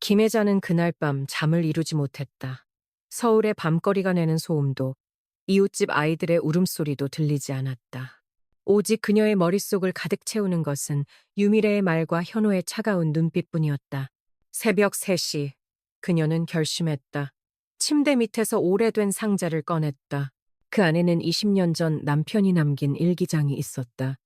김혜자는 그날 밤 잠을 이루지 못했다. 서울의 밤거리가 내는 소음도 이웃집 아이들의 울음소리도 들리지 않았다. 오직 그녀의 머릿속을 가득 채우는 것은 유미래의 말과 현호의 차가운 눈빛뿐이었다. 새벽 3시, 그녀는 결심했다. 침대 밑에서 오래된 상자를 꺼냈다. 그 안에는 20년 전 남편이 남긴 일기장이 있었다.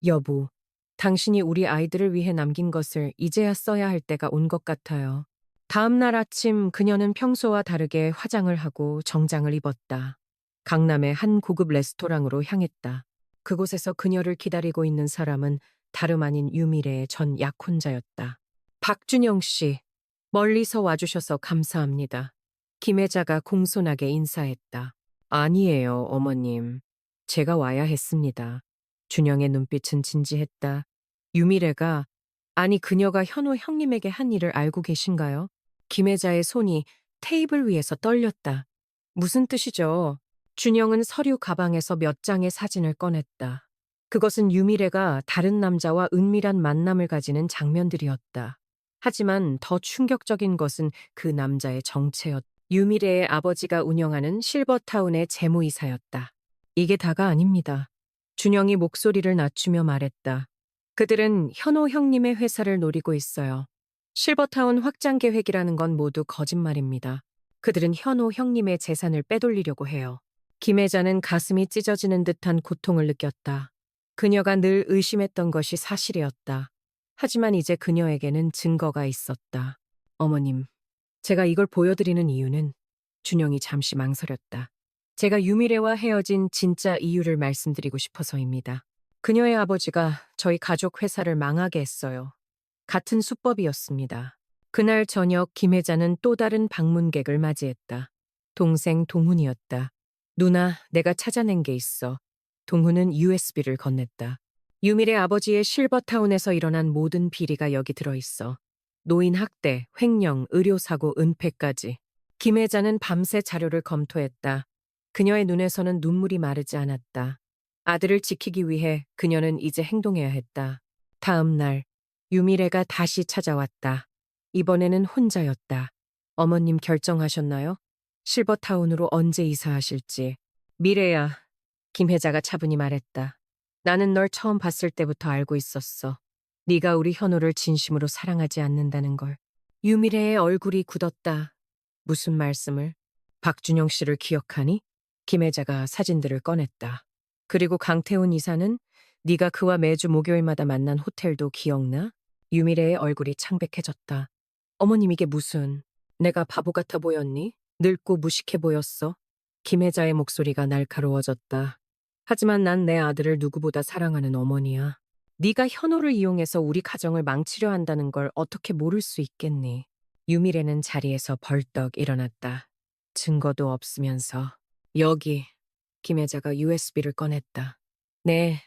여보, 당신이 우리 아이들을 위해 남긴 것을 이제야 써야 할 때가 온 것 같아요. 다음 날 아침 그녀는 평소와 다르게 화장을 하고 정장을 입었다. 강남의 한 고급 레스토랑으로 향했다. 그곳에서 그녀를 기다리고 있는 사람은 다름 아닌 유미래의 전 약혼자였다. 박준영 씨, 멀리서 와주셔서 감사합니다. 김혜자가 공손하게 인사했다. 아니에요, 어머님. 제가 와야 했습니다. 준영의 눈빛은 진지했다. 유미래가, 아니 그녀가 현호 형님에게 한 일을 알고 계신가요? 김혜자의 손이 테이블 위에서 떨렸다. 무슨 뜻이죠? 준영은 서류 가방에서 몇 장의 사진을 꺼냈다. 그것은 유미래가 다른 남자와 은밀한 만남을 가지는 장면들이었다. 하지만 더 충격적인 것은 그 남자의 정체였다. 유미래의 아버지가 운영하는 실버타운의 재무이사였다. 이게 다가 아닙니다. 준영이 목소리를 낮추며 말했다. 그들은 현호 형님의 회사를 노리고 있어요. 실버타운 확장 계획이라는 건 모두 거짓말입니다. 그들은 현호 형님의 재산을 빼돌리려고 해요. 김혜자는 가슴이 찢어지는 듯한 고통을 느꼈다. 그녀가 늘 의심했던 것이 사실이었다. 하지만 이제 그녀에게는 증거가 있었다. 어머님, 제가 이걸 보여드리는 이유는 준영이 잠시 망설였다. 제가 유미래와 헤어진 진짜 이유를 말씀드리고 싶어서입니다. 그녀의 아버지가 저희 가족 회사를 망하게 했어요. 같은 수법이었습니다. 그날 저녁 김혜자는 또 다른 방문객을 맞이했다. 동생 동훈이었다. 누나, 내가 찾아낸 게 있어. 동훈은 USB를 건넸다. 유미래 아버지의 실버타운에서 일어난 모든 비리가 여기 들어있어. 노인 학대, 횡령, 의료사고, 은폐까지. 김혜자는 밤새 자료를 검토했다. 그녀의 눈에서는 눈물이 마르지 않았다. 아들을 지키기 위해 그녀는 이제 행동해야 했다. 다음 날, 유미래가 다시 찾아왔다. 이번에는 혼자였다. 어머님 결정하셨나요? 실버타운으로 언제 이사하실지. 미래야, 김혜자가 차분히 말했다. 나는 널 처음 봤을 때부터 알고 있었어. 네가 우리 현호를 진심으로 사랑하지 않는다는 걸. 유미래의 얼굴이 굳었다. 무슨 말씀을? 박준영 씨를 기억하니? 김혜자가 사진들을 꺼냈다. 그리고 강태훈 이사는 네가 그와 매주 목요일마다 만난 호텔도 기억나? 유미래의 얼굴이 창백해졌다. 어머님 이게 무슨... 내가 바보 같아 보였니? 늙고 무식해 보였어? 김혜자의 목소리가 날카로워졌다. 하지만 난 내 아들을 누구보다 사랑하는 어머니야. 네가 현호를 이용해서 우리 가정을 망치려 한다는 걸 어떻게 모를 수 있겠니? 유미래는 자리에서 벌떡 일어났다. 증거도 없으면서. 여기. 김혜자가 USB를 꺼냈다. 네.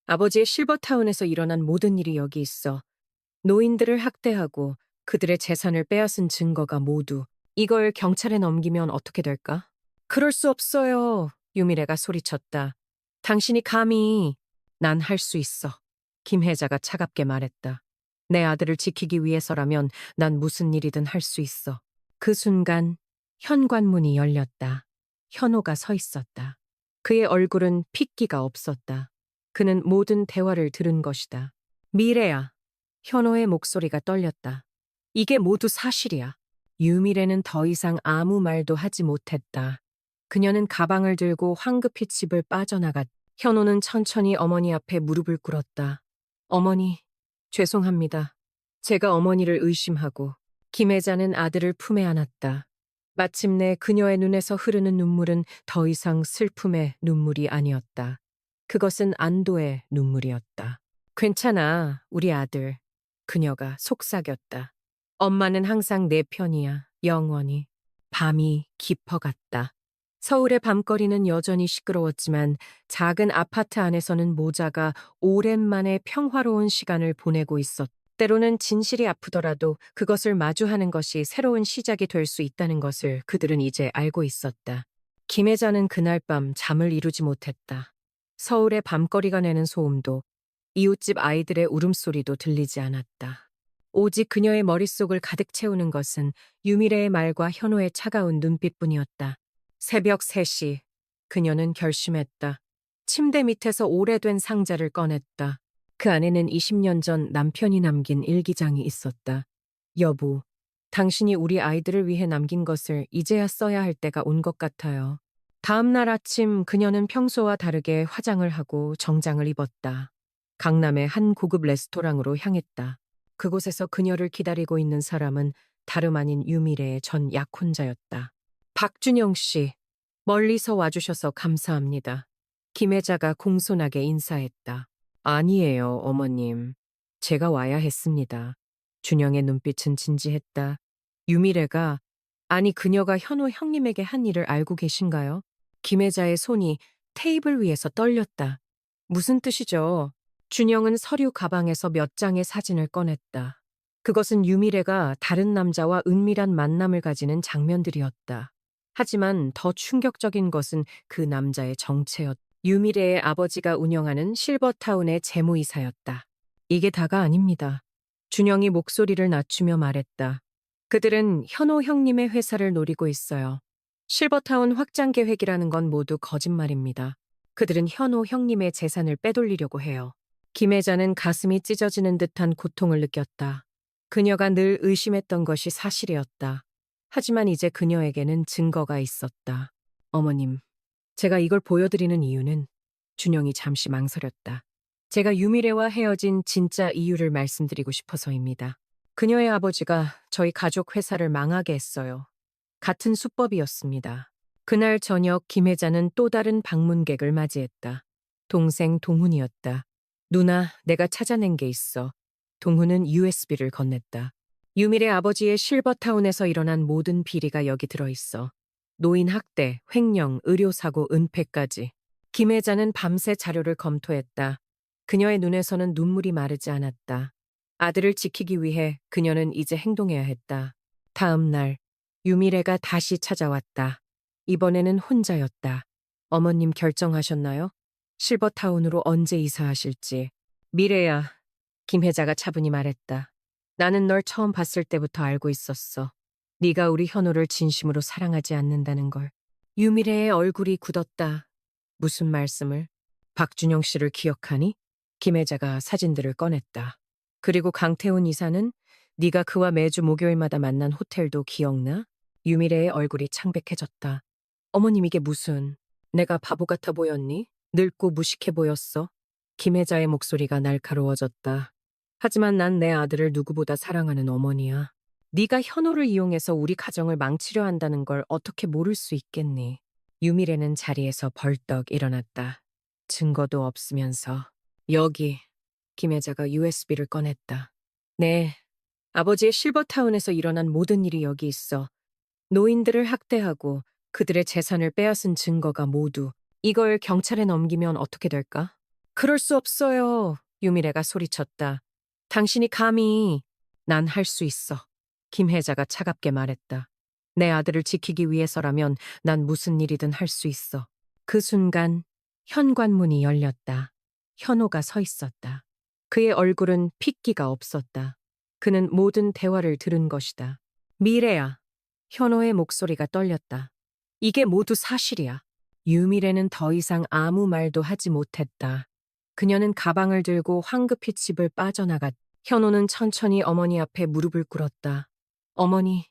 아버지의 실버타운에서 일어난 모든 일이 여기 있어. 노인들을 학대하고 그들의 재산을 빼앗은 증거가 모두. 이걸 경찰에 넘기면 어떻게 될까? 그럴 수 없어요. 유미래가 소리쳤다. 당신이 감히... 난 할 수 있어. 김혜자가 차갑게 말했다. 내 아들을 지키기 위해서라면 난 무슨 일이든 할 수 있어. 그 순간 현관문이 열렸다. 현호가 서 있었다. 그의 얼굴은 핏기가 없었다. 그는 모든 대화를 들은 것이다. 미래야. 현호의 목소리가 떨렸다. 이게 모두 사실이야. 유미래는 더 이상 아무 말도 하지 못했다. 그녀는 가방을 들고 황급히 집을 빠져나갔다. 현호는 천천히 어머니 앞에 무릎을 꿇었다. 어머니, 죄송합니다. 제가 어머니를 의심하고. 김혜자는 아들을 품에 안았다. 마침내 그녀의 눈에서 흐르는 눈물은 더 이상 슬픔의 눈물이 아니었다. 그것은 안도의 눈물이었다. 괜찮아, 우리 아들. 그녀가 속삭였다. 엄마는 항상 내 편이야, 영원히. 밤이 깊어갔다. 서울의 밤거리는 여전히 시끄러웠지만 작은 아파트 안에서는 모자가 오랜만에 평화로운 시간을 보내고 있었다. 때로는 진실이 아프더라도 그것을 마주하는 것이 새로운 시작이 될 수 있다는 것을 그들은 이제 알고 있었다. 김혜자는 그날 밤 잠을 이루지 못했다. 서울의 밤거리가 내는 소음도 이웃집 아이들의 울음소리도 들리지 않았다. 오직 그녀의 머릿속을 가득 채우는 것은 유미래의 말과 현호의 차가운 눈빛뿐이었다. 새벽 3시, 그녀는 결심했다. 침대 밑에서 오래된 상자를 꺼냈다. 그 안에는 20년 전 남편이 남긴 일기장이 있었다. 여보, 당신이 우리 아이들을 위해 남긴 것을 이제야 써야 할 때가 온 것 같아요. 다음 날 아침 그녀는 평소와 다르게 화장을 하고 정장을 입었다. 강남의 한 고급 레스토랑으로 향했다. 그곳에서 그녀를 기다리고 있는 사람은 다름 아닌 유미래의 전 약혼자였다. 박준영 씨, 멀리서 와주셔서 감사합니다. 김혜자가 공손하게 인사했다. 아니에요, 어머님. 제가 와야 했습니다. 준영의 눈빛은 진지했다. 유미래가, 아니 그녀가 현우 형님에게 한 일을 알고 계신가요? 김혜자의 손이 테이블 위에서 떨렸다. 무슨 뜻이죠? 준영은 서류 가방에서 몇 장의 사진을 꺼냈다. 그것은 유미래가 다른 남자와 은밀한 만남을 가지는 장면들이었다. 하지만 더 충격적인 것은 그 남자의 정체였다. 유미래의 아버지가 운영하는 실버타운의 재무이사였다. 이게 다가 아닙니다. 준영이 목소리를 낮추며 말했다. 그들은 현호 형님의 회사를 노리고 있어요. 실버타운 확장 계획이라는 건 모두 거짓말입니다. 그들은 현호 형님의 재산을 빼돌리려고 해요. 김혜자는 가슴이 찢어지는 듯한 고통을 느꼈다. 그녀가 늘 의심했던 것이 사실이었다. 하지만 이제 그녀에게는 증거가 있었다. 어머님, 제가 이걸 보여드리는 이유는 준영이 잠시 망설였다. 제가 유미래와 헤어진 진짜 이유를 말씀드리고 싶어서입니다. 그녀의 아버지가 저희 가족 회사를 망하게 했어요. 같은 수법이었습니다. 그날 저녁 김혜자는 또 다른 방문객을 맞이했다. 동생 동훈이었다. 누나, 내가 찾아낸 게 있어. 동훈은 USB를 건넸다. 유미래 아버지의 실버타운에서 일어난 모든 비리가 여기 들어있어. 노인 학대, 횡령, 의료사고, 은폐까지. 김혜자는 밤새 자료를 검토했다. 그녀의 눈에서는 눈물이 마르지 않았다. 아들을 지키기 위해 그녀는 이제 행동해야 했다. 다음 날, 유미래가 다시 찾아왔다. 이번에는 혼자였다. 어머님 결정하셨나요? 실버타운으로 언제 이사하실지. 미래야, 김혜자가 차분히 말했다. 나는 널 처음 봤을 때부터 알고 있었어. 네가 우리 현우를 진심으로 사랑하지 않는다는 걸. 유미래의 얼굴이 굳었다. 무슨 말씀을? 박준영 씨를 기억하니? 김혜자가 사진들을 꺼냈다. 그리고 강태훈 이사는 네가 그와 매주 목요일마다 만난 호텔도 기억나? 유미래의 얼굴이 창백해졌다. 어머님 이게 무슨... 내가 바보 같아 보였니? 늙고 무식해 보였어? 김혜자의 목소리가 날카로워졌다. 하지만 난 내 아들을 누구보다 사랑하는 어머니야. 네가 현호를 이용해서 우리 가정을 망치려 한다는 걸 어떻게 모를 수 있겠니? 유미래는 자리에서 벌떡 일어났다. 증거도 없으면서. 여기. 김혜자가 USB를 꺼냈다. 네. 아버지의 실버타운에서 일어난 모든 일이 여기 있어. 노인들을 학대하고 그들의 재산을 빼앗은 증거가 모두. 이걸 경찰에 넘기면 어떻게 될까? 그럴 수 없어요. 유미래가 소리쳤다. 당신이 감히... 난 할 수 있어. 김혜자가 차갑게 말했다. 내 아들을 지키기 위해서라면 난 무슨 일이든 할 수 있어. 그 순간 현관문이 열렸다. 현호가 서 있었다. 그의 얼굴은 핏기가 없었다. 그는 모든 대화를 들은 것이다. 미래야. 현호의 목소리가 떨렸다. 이게 모두 사실이야. 유미래는 더 이상 아무 말도 하지 못했다. 그녀는 가방을 들고 황급히 집을 빠져나갔다. 현호는 천천히 어머니 앞에 무릎을 꿇었다. 어머니,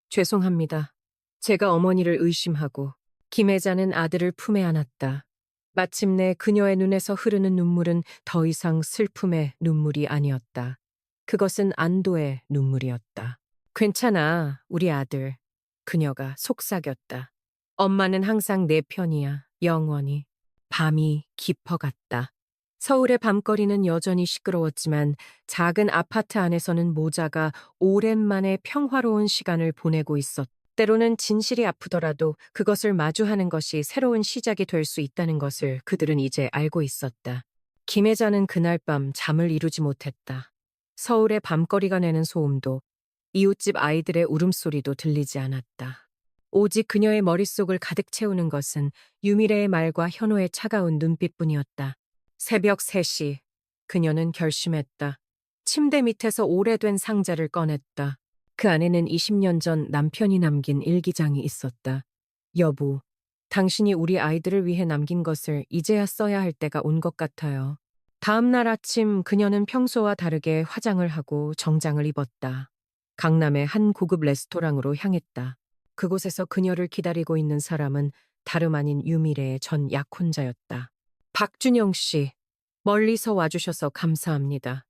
죄송합니다. 제가 어머니를 의심하고. 김혜자는 아들을 품에 안았다. 마침내 그녀의 눈에서 흐르는 눈물은 더 이상 슬픔의 눈물이 아니었다. 그것은 안도의 눈물이었다. 괜찮아, 우리 아들. 그녀가 속삭였다. 엄마는 항상 내 편이야, 영원히. 밤이 깊어갔다. 서울의 밤거리는 여전히 시끄러웠지만 작은 아파트 안에서는 모자가 오랜만에 평화로운 시간을 보내고 있었다. 때로는 진실이 아프더라도 그것을 마주하는 것이 새로운 시작이 될 수 있다는 것을 그들은 이제 알고 있었다. 김혜자는 그날 밤 잠을 이루지 못했다. 서울의 밤거리가 내는 소음도 이웃집 아이들의 울음소리도 들리지 않았다. 오직 그녀의 머릿속을 가득 채우는 것은 유미래의 말과 현호의 차가운 눈빛뿐이었다. 새벽 3시, 그녀는 결심했다. 침대 밑에서 오래된 상자를 꺼냈다. 그 안에는 20년 전 남편이 남긴 일기장이 있었다. 여보, 당신이 우리 아이들을 위해 남긴 것을 이제야 써야 할 때가 온 것 같아요. 다음 날 아침 그녀는 평소와 다르게 화장을 하고 정장을 입었다. 강남의 한 고급 레스토랑으로 향했다. 그곳에서 그녀를 기다리고 있는 사람은 다름 아닌 유미래의 전 약혼자였다. 박준영 씨, 멀리서 와주셔서 감사합니다.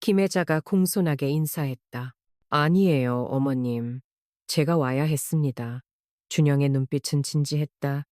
김혜자가 공손하게 인사했다. 아니에요, 어머님. 제가 와야 했습니다. 준영의 눈빛은 진지했다.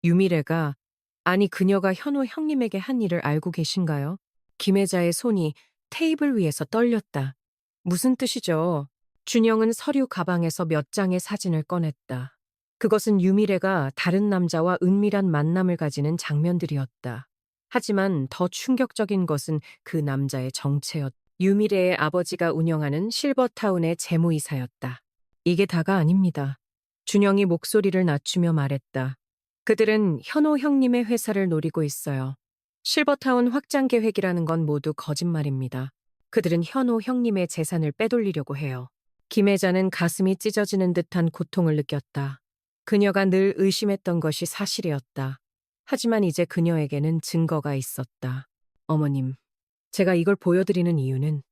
유미래가, 아니 그녀가 현호 형님에게 한 일을 알고 계신가요? 김혜자의 손이 테이블 위에서 떨렸다. 무슨 뜻이죠? 준영은 서류 가방에서 몇 장의 사진을 꺼냈다. 그것은 유미래가 다른 남자와 은밀한 만남을 가지는 장면들이었다. 하지만 더 충격적인 것은 그 남자의 정체였다. 유미래의 아버지가 운영하는 실버타운의 재무이사였다. 이게 다가 아닙니다. 준영이 목소리를 낮추며 말했다. 그들은 현호 형님의 회사를 노리고 있어요. 실버타운 확장 계획이라는 건 모두 거짓말입니다. 그들은 현호 형님의 재산을 빼돌리려고 해요. 김혜자는 가슴이 찢어지는 듯한 고통을 느꼈다. 그녀가 늘 의심했던 것이 사실이었다. 하지만 이제 그녀에게는 증거가 있었다. 어머님, 제가 이걸 보여드리는 이유는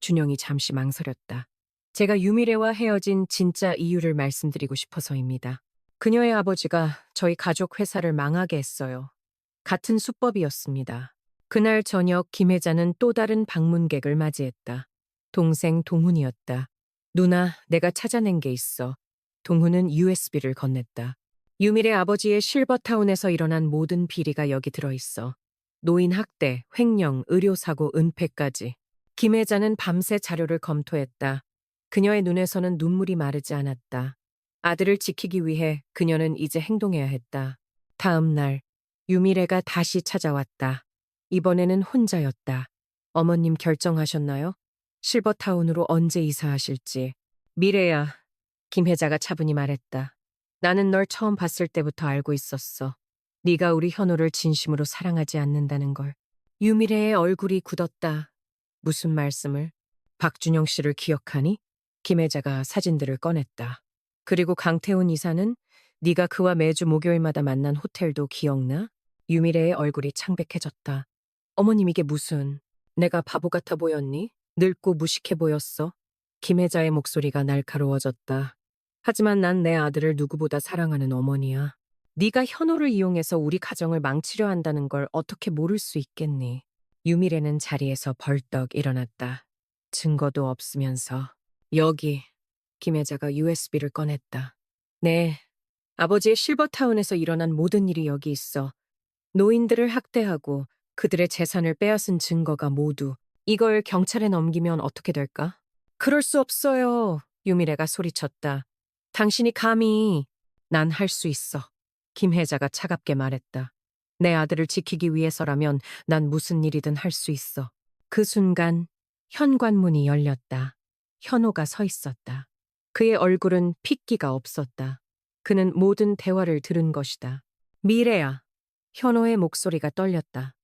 준영이 잠시 망설였다. 제가 유미래와 헤어진 진짜 이유를 말씀드리고 싶어서입니다. 그녀의 아버지가 저희 가족 회사를 망하게 했어요. 같은 수법이었습니다. 그날 저녁 김혜자는 또 다른 방문객을 맞이했다. 동생 동훈이었다. 누나, 내가 찾아낸 게 있어. 동훈은 USB를 건넸다. 유미래 아버지의 실버타운에서 일어난 모든 비리가 여기 들어있어. 노인 학대, 횡령, 의료사고, 은폐까지. 김혜자는 밤새 자료를 검토했다. 그녀의 눈에서는 눈물이 마르지 않았다. 아들을 지키기 위해 그녀는 이제 행동해야 했다. 다음 날, 유미래가 다시 찾아왔다. 이번에는 혼자였다. 어머님 결정하셨나요? 실버타운으로 언제 이사하실지. 미래야, 김혜자가 차분히 말했다. 나는 널 처음 봤을 때부터 알고 있었어. 네가 우리 현호를 진심으로 사랑하지 않는다는 걸. 유미래의 얼굴이 굳었다. 무슨 말씀을? 박준영 씨를 기억하니? 김혜자가 사진들을 꺼냈다. 그리고 강태훈 이사는 네가 그와 매주 목요일마다 만난 호텔도 기억나? 유미래의 얼굴이 창백해졌다. 어머님 이게 무슨... 내가 바보 같아 보였니? 늙고 무식해 보였어? 김혜자의 목소리가 날카로워졌다. 하지만 난 내 아들을 누구보다 사랑하는 어머니야. 네가 현호를 이용해서 우리 가정을 망치려 한다는 걸 어떻게 모를 수 있겠니? 유미래는 자리에서 벌떡 일어났다. 증거도 없으면서. 여기. 김혜자가 USB를 꺼냈다. 네. 아버지의 실버타운에서 일어난 모든 일이 여기 있어. 노인들을 학대하고 그들의 재산을 빼앗은 증거가 모두. 이걸 경찰에 넘기면 어떻게 될까? 그럴 수 없어요. 유미래가 소리쳤다. 당신이 감히... 난 할 수 있어. 김혜자가 차갑게 말했다. 내 아들을 지키기 위해서라면 난 무슨 일이든 할 수 있어. 그 순간 현관문이 열렸다. 현호가 서 있었다. 그의 얼굴은 핏기가 없었다. 그는 모든 대화를 들은 것이다. 미래야. 현호의 목소리가 떨렸다.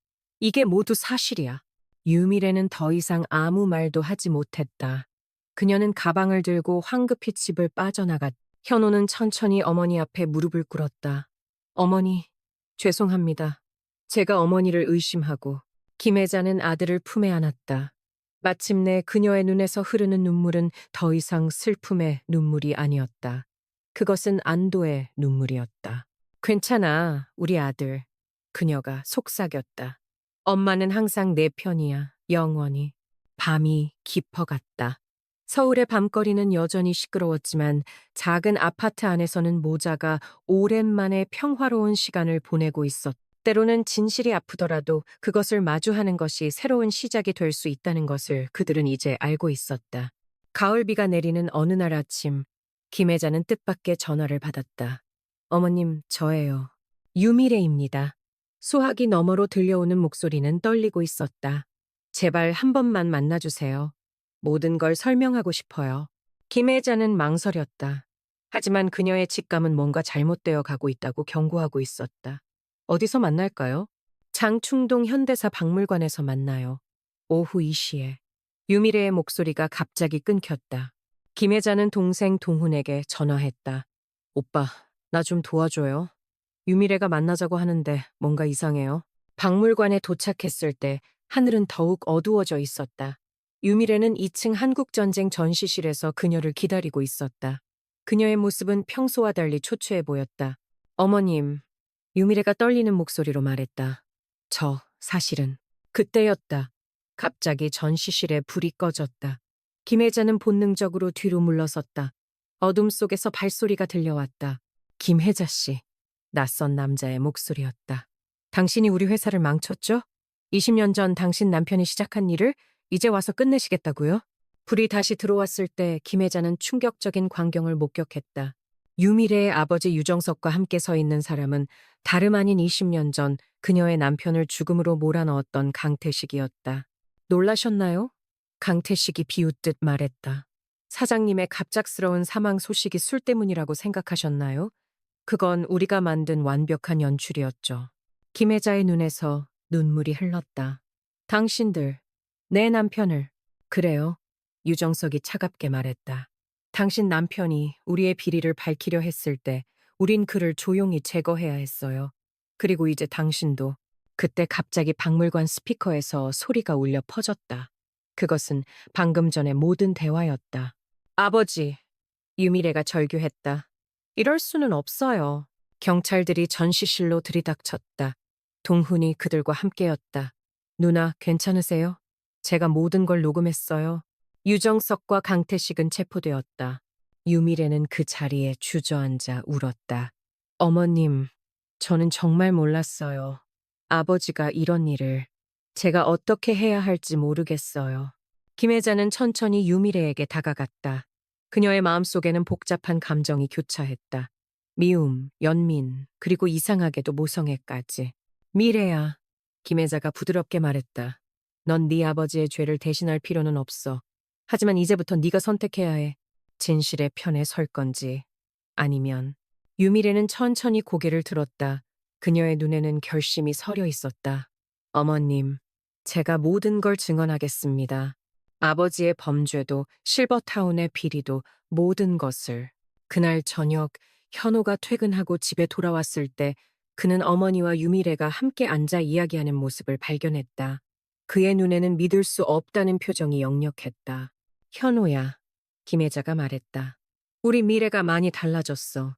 이게 모두 사실이야. 유미래는 더 이상 아무 말도 하지 못했다. 그녀는 가방을 들고 황급히 집을 빠져나갔다. 현호는 천천히 어머니 앞에 무릎을 꿇었다. 어머니, 죄송합니다. 제가 어머니를 의심하고. 김혜자는 아들을 품에 안았다. 마침내 그녀의 눈에서 흐르는 눈물은 더 이상 슬픔의 눈물이 아니었다. 그것은 안도의 눈물이었다. 괜찮아, 우리 아들. 그녀가 속삭였다. 엄마는 항상 내 편이야, 영원히. 밤이 깊어갔다. 서울의 밤거리는 여전히 시끄러웠지만 작은 아파트 안에서는 모자가 오랜만에 평화로운 시간을 보내고 있었다. 때로는 진실이 아프더라도 그것을 마주하는 것이 새로운 시작이 될 수 있다는 것을 그들은 이제 알고 있었다. 가을비가 내리는 어느 날 아침, 김혜자는 뜻밖의 전화를 받았다. 어머님, 저예요. 유미래입니다. 수화기 너머로 들려오는 목소리는 떨리고 있었다. 제발 한 번만 만나주세요. 모든 걸 설명하고 싶어요. 김혜자는 망설였다. 하지만 그녀의 직감은 뭔가 잘못되어 가고 있다고 경고하고 있었다. 어디서 만날까요? 장충동 현대사 박물관에서 만나요. 오후 2시에. 유미래의 목소리가 갑자기 끊겼다. 김혜자는 동생 동훈에게 전화했다. 오빠, 나 좀 도와줘요. 유미래가 만나자고 하는데 뭔가 이상해요. 박물관에 도착했을 때 하늘은 더욱 어두워져 있었다. 유미래는 2층 한국전쟁 전시실에서 그녀를 기다리고 있었다. 그녀의 모습은 평소와 달리 초췌해 보였다. 어머님, 유미래가 떨리는 목소리로 말했다. 사실은. 그때였다. 갑자기 전시실에 불이 꺼졌다. 김혜자는 본능적으로 뒤로 물러섰다. 어둠 속에서 발소리가 들려왔다. 김혜자 씨. 낯선 남자의 목소리였다. 당신이 우리 회사를 망쳤죠? 20년 전 당신 남편이 시작한 일을 이제 와서 끝내시겠다고요? 불이 다시 들어왔을 때 김혜자는 충격적인 광경을 목격했다. 유미래의 아버지 유정석과 함께 서 있는 사람은 다름 아닌 20년 전 그녀의 남편을 죽음으로 몰아넣었던 강태식이었다. 놀라셨나요? 강태식이 비웃듯 말했다. 사장님의 갑작스러운 사망 소식이 술 때문이라고 생각하셨나요? 그건 우리가 만든 완벽한 연출이었죠. 김혜자의 눈에서 눈물이 흘렀다. 당신들, 내 남편을. 그래요. 유정석이 차갑게 말했다. 당신 남편이 우리의 비리를 밝히려 했을 때 우린 그를 조용히 제거해야 했어요. 그리고 이제 당신도. 그때 갑자기 박물관 스피커에서 소리가 울려 퍼졌다. 그것은 방금 전의 모든 대화였다. 아버지, 유미래가 절규했다. 이럴 수는 없어요. 경찰들이 전시실로 들이닥쳤다. 동훈이 그들과 함께였다. 누나, 괜찮으세요? 제가 모든 걸 녹음했어요. 유정석과 강태식은 체포되었다. 유미래는 그 자리에 주저앉아 울었다. 어머님, 저는 정말 몰랐어요. 아버지가 이런 일을. 제가 어떻게 해야 할지 모르겠어요. 김혜자는 천천히 유미래에게 다가갔다. 그녀의 마음속에는 복잡한 감정이 교차했다. 미움, 연민, 그리고 이상하게도 모성애까지. 미래야, 김혜자가 부드럽게 말했다. 넌 네 아버지의 죄를 대신할 필요는 없어. 하지만 이제부터 네가 선택해야 해. 진실의 편에 설 건지 아니면. 유미래는 천천히 고개를 들었다. 그녀의 눈에는 결심이 서려 있었다. 어머님, 제가 모든 걸 증언하겠습니다. 아버지의 범죄도 실버타운의 비리도 모든 것을. 그날 저녁 현호가 퇴근하고 집에 돌아왔을 때 그는 어머니와 유미래가 함께 앉아 이야기하는 모습을 발견했다. 그의 눈에는 믿을 수 없다는 표정이 역력했다. 현호야, 김혜자가 말했다. 우리 미래가 많이 달라졌어.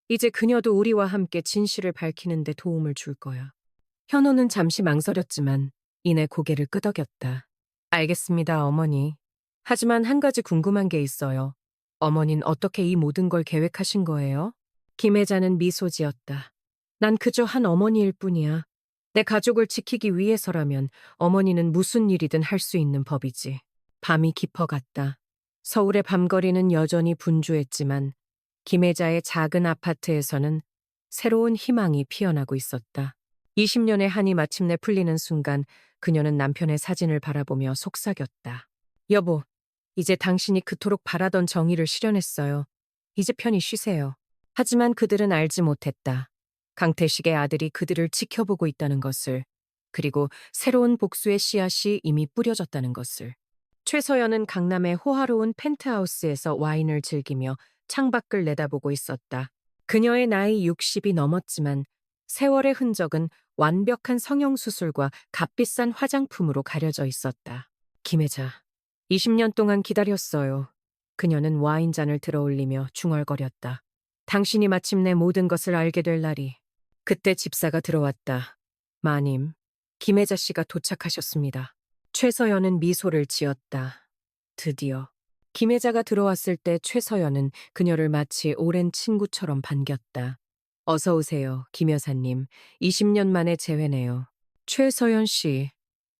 이제 그녀도 우리와 함께 진실을 밝히는 데 도움을 줄 거야. 현호는 잠시 망설였지만 이내 고개를 끄덕였다. 알겠습니다, 어머니. 하지만 한 가지 궁금한 게 있어요. 어머닌 어떻게 이 모든 걸 계획하신 거예요? 김혜자는 미소 지었다. 난 그저 한 어머니일 뿐이야. 내 가족을 지키기 위해서라면 어머니는 무슨 일이든 할 수 있는 법이지. 밤이 깊어갔다. 서울의 밤거리는 여전히 분주했지만 김혜자의 작은 아파트에서는 새로운 희망이 피어나고 있었다. 20년의 한이 마침내 풀리는 순간 그녀는 남편의 사진을 바라보며 속삭였다. 여보, 이제 당신이 그토록 바라던 정의를 실현했어요. 이제 편히 쉬세요. 하지만 그들은 알지 못했다. 강태식의 아들이 그들을 지켜보고 있다는 것을, 그리고 새로운 복수의 씨앗이 이미 뿌려졌다는 것을. 최서연은 강남의 호화로운 펜트하우스에서 와인을 즐기며 창밖을 내다보고 있었다. 그녀의 나이 60이 넘었지만 세월의 흔적은 완벽한 성형수술과 값비싼 화장품으로 가려져 있었다. 김혜자, 20년 동안 기다렸어요. 그녀는 와인잔을 들어올리며 중얼거렸다. 당신이 마침내 모든 것을 알게 될 날이. 그때 집사가 들어왔다. 마님, 김혜자 씨가 도착하셨습니다. 최서연은 미소를 지었다. 드디어. 김혜자가 들어왔을 때 최서연은 그녀를 마치 오랜 친구처럼 반겼다. 어서 오세요, 김 여사님. 20년 만에 재회네요. 최서연 씨.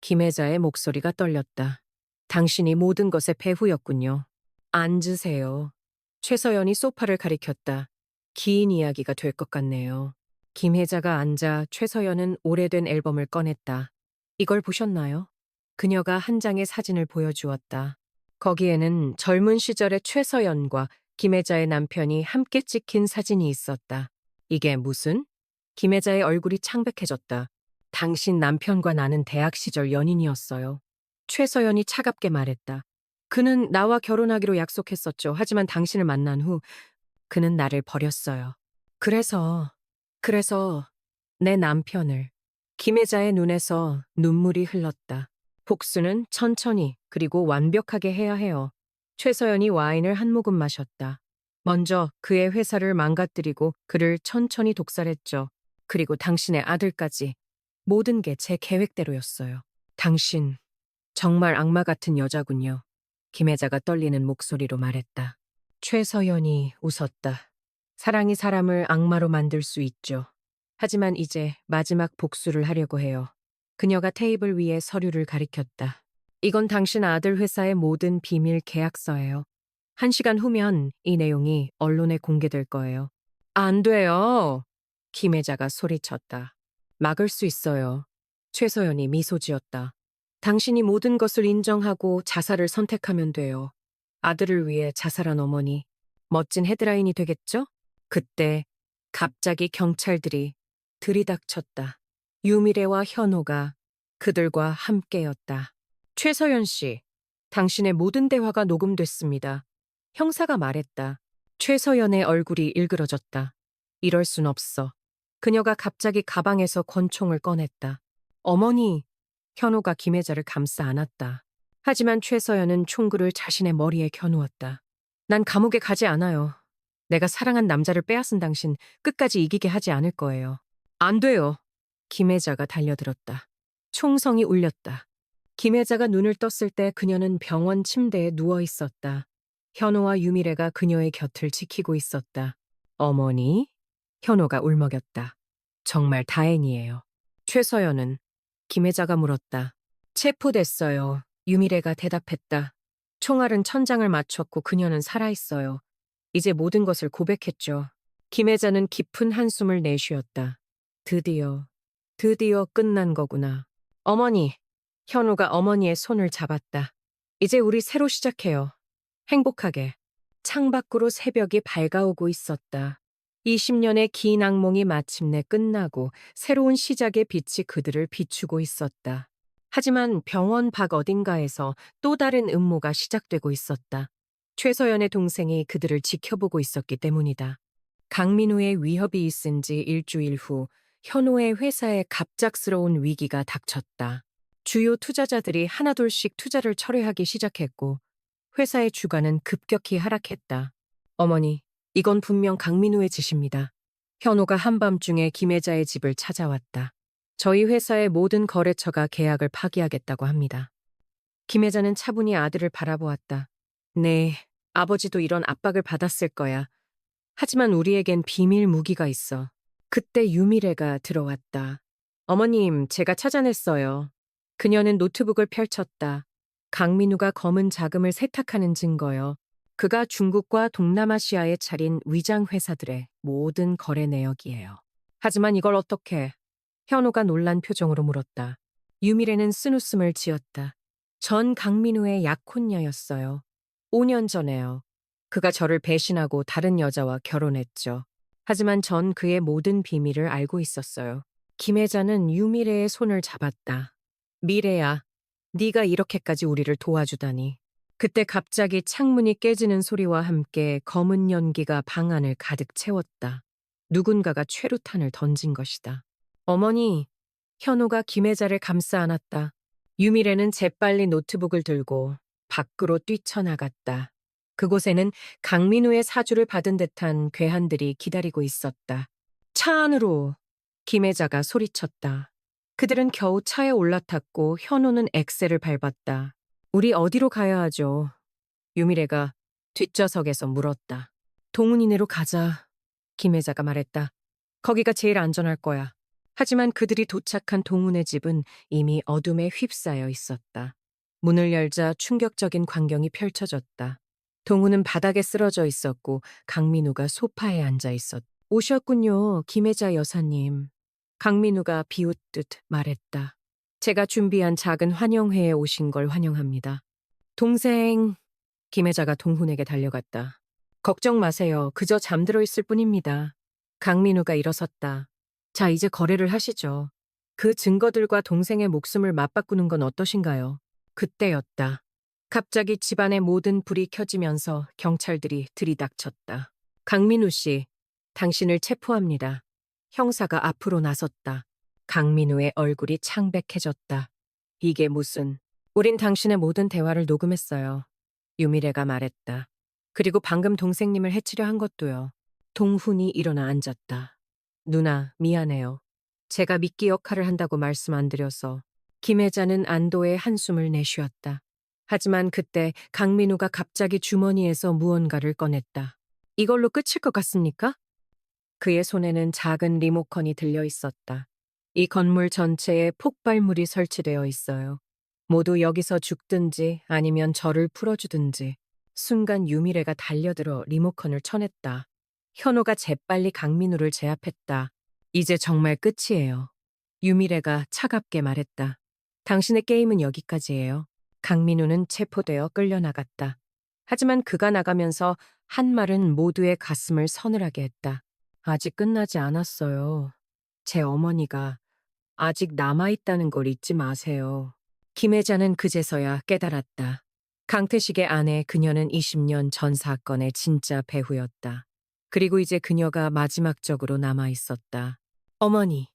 김혜자의 목소리가 떨렸다. 당신이 모든 것의 배후였군요. 앉으세요. 최서연이 소파를 가리켰다. 긴 이야기가 될 것 같네요. 김혜자가 앉아 최서연은 오래된 앨범을 꺼냈다. 이걸 보셨나요? 그녀가 한 장의 사진을 보여주었다. 거기에는 젊은 시절의 최서연과 김혜자의 남편이 함께 찍힌 사진이 있었다. 이게 무슨? 김혜자의 얼굴이 창백해졌다. 당신 남편과 나는 대학 시절 연인이었어요. 최서연이 차갑게 말했다. 그는 나와 결혼하기로 약속했었죠. 하지만 당신을 만난 후 그는 나를 버렸어요. 그래서 내 남편을. 김혜자의 눈에서 눈물이 흘렀다. 복수는 천천히 그리고 완벽하게 해야 해요. 최서연이 와인을 한 모금 마셨다. 먼저 그의 회사를 망가뜨리고 그를 천천히 독살했죠. 그리고 당신의 아들까지. 모든 게 제 계획대로였어요. 당신, 정말 악마 같은 여자군요. 김혜자가 떨리는 목소리로 말했다. 최서연이 웃었다. 사랑이 사람을 악마로 만들 수 있죠. 하지만 이제 마지막 복수를 하려고 해요. 그녀가 테이블 위에 서류를 가리켰다. 이건 당신 아들 회사의 모든 비밀 계약서예요. 1시간 후면 이 내용이 언론에 공개될 거예요. 안 돼요. 김혜자가 소리쳤다. 막을 수 있어요. 최서연이 미소 지었다. 당신이 모든 것을 인정하고 자살을 선택하면 돼요. 아들을 위해 자살한 어머니. 멋진 헤드라인이 되겠죠? 그때 갑자기 경찰들이 들이닥쳤다. 유미래와 현호가 그들과 함께였다. 최서연 씨, 당신의 모든 대화가 녹음됐습니다. 형사가 말했다. 최서연의 얼굴이 일그러졌다. 이럴 순 없어. 그녀가 갑자기 가방에서 권총을 꺼냈다. 어머니, 현호가 김혜자를 감싸 안았다. 하지만 최서연은 총구를 자신의 머리에 겨누었다. 난 감옥에 가지 않아요. 내가 사랑한 남자를 빼앗은 당신 끝까지 이기게 하지 않을 거예요. 안 돼요. 김혜자가 달려들었다. 총성이 울렸다. 김혜자가 눈을 떴을 때 그녀는 병원 침대에 누워 있었다. 현호와 유미래가 그녀의 곁을 지키고 있었다. 어머니? 현호가 울먹였다. 정말 다행이에요. 최서연은? 김혜자가 물었다. 체포됐어요. 유미래가 대답했다. 총알은 천장을 맞췄고 그녀는 살아있어요. 이제 모든 것을 고백했죠. 김혜자는 깊은 한숨을 내쉬었다. 드디어 끝난 거구나. 어머니, 현우가 어머니의 손을 잡았다. 이제 우리 새로 시작해요. 행복하게. 창밖으로 새벽이 밝아오고 있었다. 20년의 긴 악몽이 마침내 끝나고 새로운 시작의 빛이 그들을 비추고 있었다. 하지만 병원 밖 어딘가에서 또 다른 음모가 시작되고 있었다. 최서연의 동생이 그들을 지켜보고 있었기 때문이다. 강민우의 위협이 있은 지 일주일 후 현호의 회사에 갑작스러운 위기가 닥쳤다. 주요 투자자들이 하나둘씩 투자를 철회하기 시작했고 회사의 주가는 급격히 하락했다. 어머니, 이건 분명 강민우의 짓입니다. 현호가 한밤중에 김혜자의 집을 찾아왔다. 저희 회사의 모든 거래처가 계약을 파기하겠다고 합니다. 김혜자는 차분히 아들을 바라보았다. 네, 아버지도 이런 압박을 받았을 거야. 하지만 우리에겐 비밀 무기가 있어. 그때 유미래가 들어왔다. 어머님, 제가 찾아냈어요. 그녀는 노트북을 펼쳤다. 강민우가 검은 자금을 세탁하는 증거요. 그가 중국과 동남아시아에 차린 위장 회사들의 모든 거래 내역이에요. 하지만 이걸 어떻게? 현우가 놀란 표정으로 물었다. 유미래는 쓴웃음을 지었다. 전 강민우의 약혼녀였어요. 5년 전에요. 그가 저를 배신하고 다른 여자와 결혼했죠. 하지만 전 그의 모든 비밀을 알고 있었어요. 김혜자는 유미래의 손을 잡았다. 미래야, 네가 이렇게까지 우리를 도와주다니. 그때 갑자기 창문이 깨지는 소리와 함께 검은 연기가 방 안을 가득 채웠다. 누군가가 최루탄을 던진 것이다. 어머니, 현우가 김혜자를 감싸 안았다. 유미래는 재빨리 노트북을 들고 밖으로 뛰쳐나갔다. 그곳에는 강민우의 사주를 받은 듯한 괴한들이 기다리고 있었다. 차 안으로! 김혜자가 소리쳤다. 그들은 겨우 차에 올라탔고 현우는 엑셀을 밟았다. 우리 어디로 가야 하죠? 유미래가 뒷좌석에서 물었다. 동훈이네로 가자. 김혜자가 말했다. 거기가 제일 안전할 거야. 하지만 그들이 도착한 동훈의 집은 이미 어둠에 휩싸여 있었다. 문을 열자 충격적인 광경이 펼쳐졌다. 동훈은 바닥에 쓰러져 있었고 강민우가 소파에 앉아 있었다. 오셨군요, 김혜자 여사님. 강민우가 비웃듯 말했다. 제가 준비한 작은 환영회에 오신 걸 환영합니다. 동생, 김혜자가 동훈에게 달려갔다. 걱정 마세요. 그저 잠들어 있을 뿐입니다. 강민우가 일어섰다. 자, 이제 거래를 하시죠. 그 증거들과 동생의 목숨을 맞바꾸는 건 어떠신가요? 그때였다. 갑자기 집안의 모든 불이 켜지면서 경찰들이 들이닥쳤다. 강민우 씨, 당신을 체포합니다. 형사가 앞으로 나섰다. 강민우의 얼굴이 창백해졌다. 이게 무슨... 우린 당신의 모든 대화를 녹음했어요. 유미래가 말했다. 그리고 방금 동생님을 해치려 한 것도요. 동훈이 일어나 앉았다. 누나, 미안해요. 제가 미끼 역할을 한다고 말씀 안 드려서. 김혜자는 안도의 한숨을 내쉬었다. 하지만 그때 강민우가 갑자기 주머니에서 무언가를 꺼냈다. 이걸로 끝일 것 같습니까? 그의 손에는 작은 리모컨이 들려 있었다. 이 건물 전체에 폭발물이 설치되어 있어요. 모두 여기서 죽든지 아니면 저를 풀어주든지. 순간 유미래가 달려들어 리모컨을 쳐냈다. 현호가 재빨리 강민우를 제압했다. 이제 정말 끝이에요. 유미래가 차갑게 말했다. 당신의 게임은 여기까지예요. 강민우는 체포되어 끌려나갔다. 하지만 그가 나가면서 한 말은 모두의 가슴을 서늘하게 했다. 아직 끝나지 않았어요. 제 어머니가 아직 남아있다는 걸 잊지 마세요. 김혜자는 그제서야 깨달았다. 강태식의 아내 그녀는 20년 전 사건의 진짜 배후였다. 그리고 이제 그녀가 마지막적으로 남아있었다. 어머니,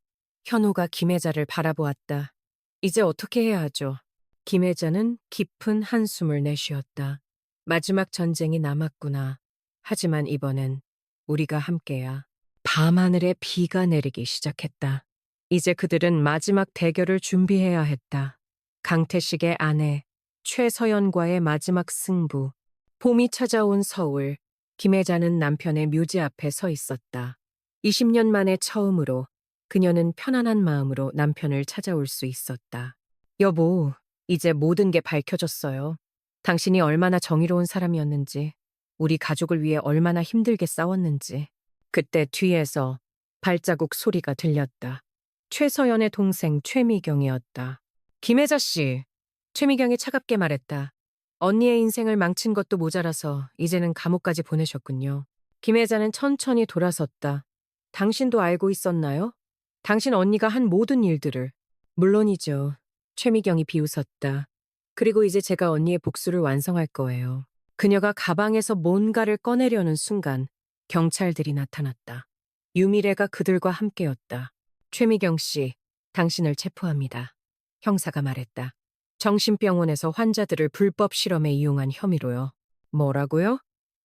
현우가 김혜자를 바라보았다. 이제 어떻게 해야 하죠? 김혜자는 깊은 한숨을 내쉬었다. 마지막 전쟁이 남았구나. 하지만 이번엔 우리가 함께야. 밤하늘에 비가 내리기 시작했다. 이제 그들은 마지막 대결을 준비해야 했다. 강태식의 아내, 최서연과의 마지막 승부. 봄이 찾아온 서울, 김혜자는 남편의 묘지 앞에 서 있었다. 20년 만에 처음으로 그녀는 편안한 마음으로 남편을 찾아올 수 있었다. 여보, 이제 모든 게 밝혀졌어요. 당신이 얼마나 정의로운 사람이었는지, 우리 가족을 위해 얼마나 힘들게 싸웠는지. 그때 뒤에서 발자국 소리가 들렸다. 최서연의 동생 최미경이었다. 김혜자 씨, 최미경이 차갑게 말했다. 언니의 인생을 망친 것도 모자라서 이제는 감옥까지 보내셨군요. 김혜자는 천천히 돌아섰다. 당신도 알고 있었나요? 당신 언니가 한 모든 일들을. 물론이죠. 최미경이 비웃었다. 그리고 이제 제가 언니의 복수를 완성할 거예요. 그녀가 가방에서 뭔가를 꺼내려는 순간 경찰들이 나타났다. 유미래가 그들과 함께였다. 최미경 씨, 당신을 체포합니다. 형사가 말했다. 정신병원에서 환자들을 불법 실험에 이용한 혐의로요. 뭐라고요?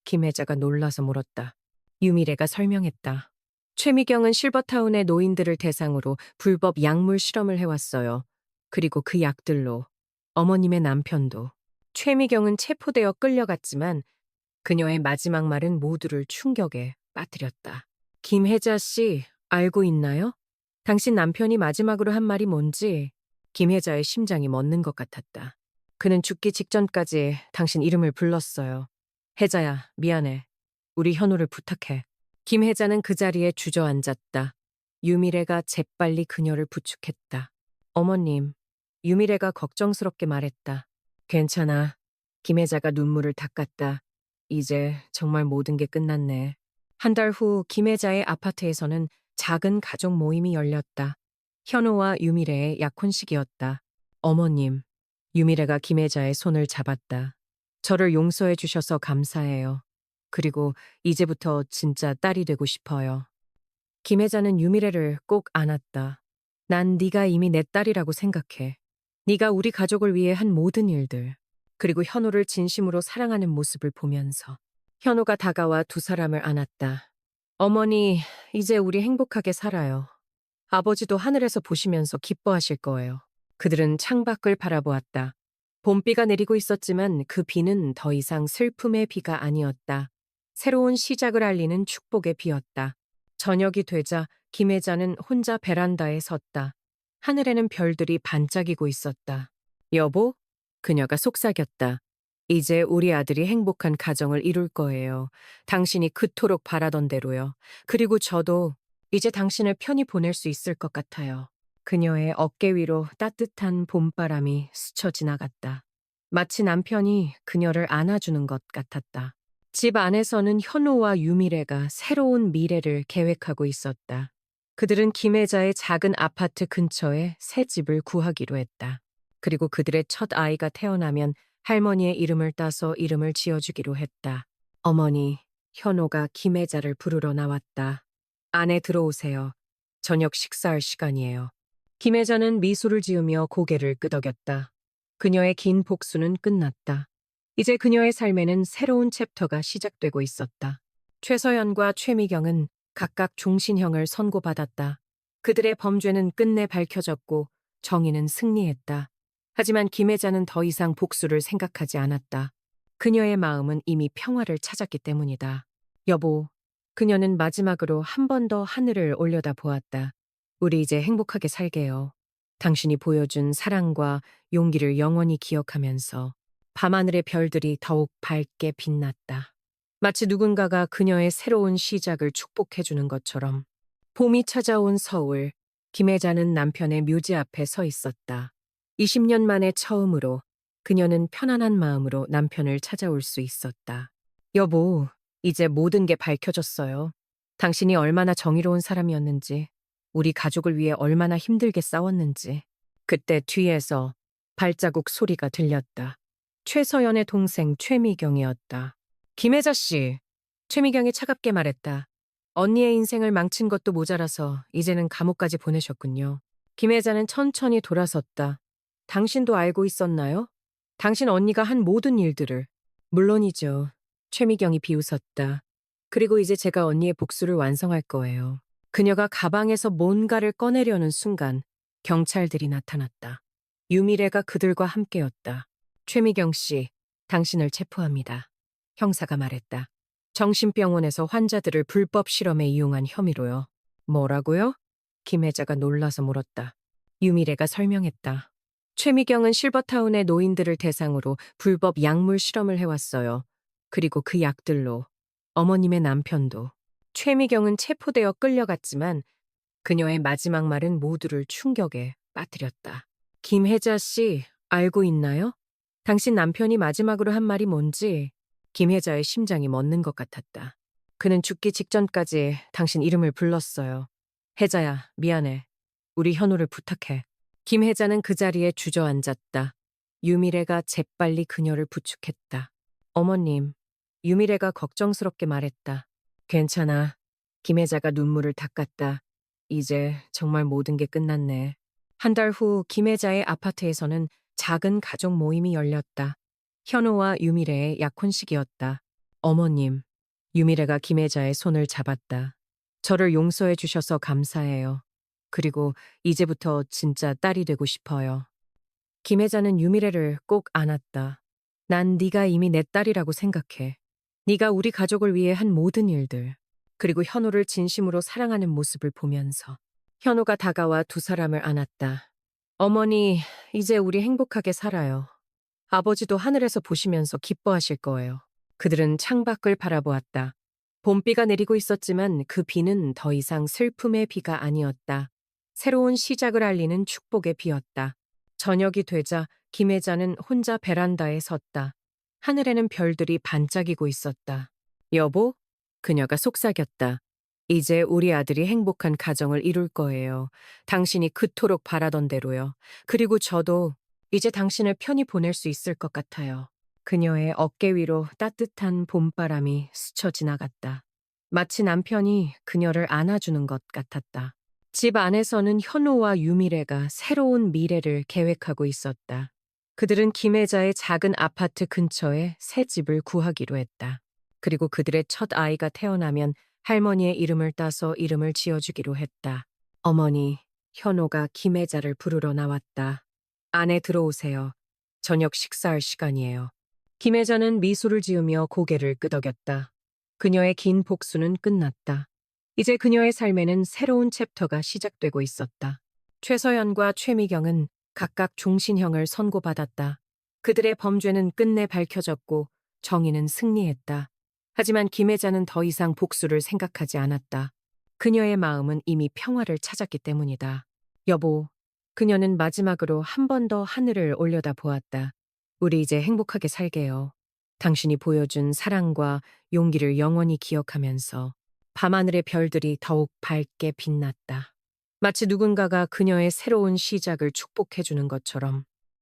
김혜자가 놀라서 물었다. 유미래가 설명했다. 최미경은 실버타운의 노인들을 대상으로 불법 약물 실험을 해왔어요. 그리고 그 약들로 어머님의 남편도. 최미경은 체포되어 끌려갔지만 그녀의 마지막 말은 모두를 충격에 빠뜨렸다. 김혜자 씨, 알고 있나요? 당신 남편이 마지막으로 한 말이 뭔지. 김혜자의 심장이 멎는 것 같았다. 그는 죽기 직전까지 당신 이름을 불렀어요. 혜자야, 미안해. 우리 현우를 부탁해. 김혜자는 그 자리에 주저앉았다. 유미래가 재빨리 그녀를 부축했다. 어머님, 유미래가 걱정스럽게 말했다. 괜찮아. 김혜자가 눈물을 닦았다. 이제 정말 모든 게 끝났네. 한 달 후 김혜자의 아파트에서는 작은 가족 모임이 열렸다. 현우와 유미래의 약혼식이었다. 어머님, 유미래가 김혜자의 손을 잡았다. 저를 용서해 주셔서 감사해요. 그리고 이제부터 진짜 딸이 되고 싶어요. 김혜자는 유미래를 꼭 안았다. 난 네가 이미 내 딸이라고 생각해. 네가 우리 가족을 위해 한 모든 일들, 그리고 현우를 진심으로 사랑하는 모습을 보면서. 현우가 다가와 두 사람을 안았다. 어머니, 이제 우리 행복하게 살아요. 아버지도 하늘에서 보시면서 기뻐하실 거예요. 그들은 창밖을 바라보았다. 봄비가 내리고 있었지만 그 비는 더 이상 슬픔의 비가 아니었다. 새로운 시작을 알리는 축복의 비였다. 저녁이 되자 김혜자는 혼자 베란다에 섰다. 하늘에는 별들이 반짝이고 있었다. 여보? 그녀가 속삭였다. 이제 우리 아들이 행복한 가정을 이룰 거예요. 당신이 그토록 바라던 대로요. 그리고 저도 이제 당신을 편히 보낼 수 있을 것 같아요. 그녀의 어깨 위로 따뜻한 봄바람이 스쳐 지나갔다. 마치 남편이 그녀를 안아주는 것 같았다. 집 안에서는 현우와 유미래가 새로운 미래를 계획하고 있었다. 그들은 김혜자의 작은 아파트 근처에 새 집을 구하기로 했다. 그리고 그들의 첫 아이가 태어나면 할머니의 이름을 따서 이름을 지어주기로 했다. 어머니, 현호가 김혜자를 부르러 나왔다. 안에 들어오세요. 저녁 식사할 시간이에요. 김혜자는 미소를 지으며 고개를 끄덕였다. 그녀의 긴 복수는 끝났다. 이제 그녀의 삶에는 새로운 챕터가 시작되고 있었다. 최서연과 최미경은 각각 종신형을 선고받았다. 그들의 범죄는 끝내 밝혀졌고 정의는 승리했다. 하지만 김혜자는 더 이상 복수를 생각하지 않았다. 그녀의 마음은 이미 평화를 찾았기 때문이다. 여보, 그녀는 마지막으로 한 번 더 하늘을 올려다 보았다. 우리 이제 행복하게 살게요. 당신이 보여준 사랑과 용기를 영원히 기억하면서 밤하늘의 별들이 더욱 밝게 빛났다. 마치 누군가가 그녀의 새로운 시작을 축복해주는 것처럼. 봄이 찾아온 서울, 김혜자는 남편의 묘지 앞에 서 있었다. 20년 만에 처음으로 그녀는 편안한 마음으로 남편을 찾아올 수 있었다. 여보, 이제 모든 게 밝혀졌어요. 당신이 얼마나 정의로운 사람이었는지, 우리 가족을 위해 얼마나 힘들게 싸웠는지. 그때 뒤에서 발자국 소리가 들렸다. 최서연의 동생 최미경이었다. 김혜자 씨, 최미경이 차갑게 말했다. 언니의 인생을 망친 것도 모자라서 이제는 감옥까지 보내셨군요. 김혜자는 천천히 돌아섰다. 당신도 알고 있었나요? 당신 언니가 한 모든 일들을. 물론이죠. 최미경이 비웃었다. 그리고 이제 제가 언니의 복수를 완성할 거예요. 그녀가 가방에서 뭔가를 꺼내려는 순간 경찰들이 나타났다. 유미래가 그들과 함께였다. 최미경 씨, 당신을 체포합니다. 형사가 말했다. 정신병원에서 환자들을 불법 실험에 이용한 혐의로요. 뭐라고요? 김혜자가 놀라서 물었다. 유미래가 설명했다. 최미경은 실버타운의 노인들을 대상으로 불법 약물 실험을 해왔어요. 그리고 그 약들로 어머님의 남편도. 최미경은 체포되어 끌려갔지만 그녀의 마지막 말은 모두를 충격에 빠뜨렸다. 김혜자 씨, 알고 있나요? 당신 남편이 마지막으로 한 말이 뭔지. 김혜자의 심장이 멎는 것 같았다. 그는 죽기 직전까지 당신 이름을 불렀어요. 혜자야, 미안해. 우리 현우를 부탁해. 김혜자는 그 자리에 주저앉았다. 유미래가 재빨리 그녀를 부축했다. 어머님, 유미래가 걱정스럽게 말했다. 괜찮아. 김혜자가 눈물을 닦았다. 이제 정말 모든 게 끝났네. 한 달 후 김혜자의 아파트에서는 작은 가족 모임이 열렸다. 현우와 유미래의 약혼식이었다. 어머님, 유미래가 김혜자의 손을 잡았다. 저를 용서해 주셔서 감사해요. 그리고 이제부터 진짜 딸이 되고 싶어요. 김혜자는 유미래를 꼭 안았다. 난 네가 이미 내 딸이라고 생각해. 네가 우리 가족을 위해 한 모든 일들, 그리고 현우를 진심으로 사랑하는 모습을 보면서. 현우가 다가와 두 사람을 안았다. 어머니, 이제 우리 행복하게 살아요. 아버지도 하늘에서 보시면서 기뻐하실 거예요. 그들은 창밖을 바라보았다. 봄비가 내리고 있었지만 그 비는 더 이상 슬픔의 비가 아니었다. 새로운 시작을 알리는 축복의 비였다. 저녁이 되자 김혜자는 혼자 베란다에 섰다. 하늘에는 별들이 반짝이고 있었다. 여보? 그녀가 속삭였다. 이제 우리 아들이 행복한 가정을 이룰 거예요. 당신이 그토록 바라던 대로요. 그리고 저도 이제 당신을 편히 보낼 수 있을 것 같아요. 그녀의 어깨 위로 따뜻한 봄바람이 스쳐 지나갔다. 마치 남편이 그녀를 안아주는 것 같았다. 집 안에서는 현우와 유미래가 새로운 미래를 계획하고 있었다. 그들은 김혜자의 작은 아파트 근처에 새 집을 구하기로 했다. 그리고 그들의 첫 아이가 태어나면 할머니의 이름을 따서 이름을 지어주기로 했다. 어머니, 현우가 김혜자를 부르러 나왔다. 안에 들어오세요. 저녁 식사할 시간이에요. 김혜자는 미소를 지으며 고개를 끄덕였다. 그녀의 긴 복수는 끝났다. 이제 그녀의 삶에는 새로운 챕터가 시작되고 있었다. 최서연과 최미경은 각각 종신형을 선고받았다. 그들의 범죄는 끝내 밝혀졌고 정의는 승리했다. 하지만 김혜자는 더 이상 복수를 생각하지 않았다. 그녀의 마음은 이미 평화를 찾았기 때문이다. 여보, 그녀는 마지막으로 한 번 더 하늘을 올려다 보았다. 우리 이제 행복하게 살게요. 당신이 보여준 사랑과 용기를 영원히 기억하면서. 밤하늘의 별들이 더욱 밝게 빛났다. 마치 누군가가 그녀의 새로운 시작을 축복해주는 것처럼.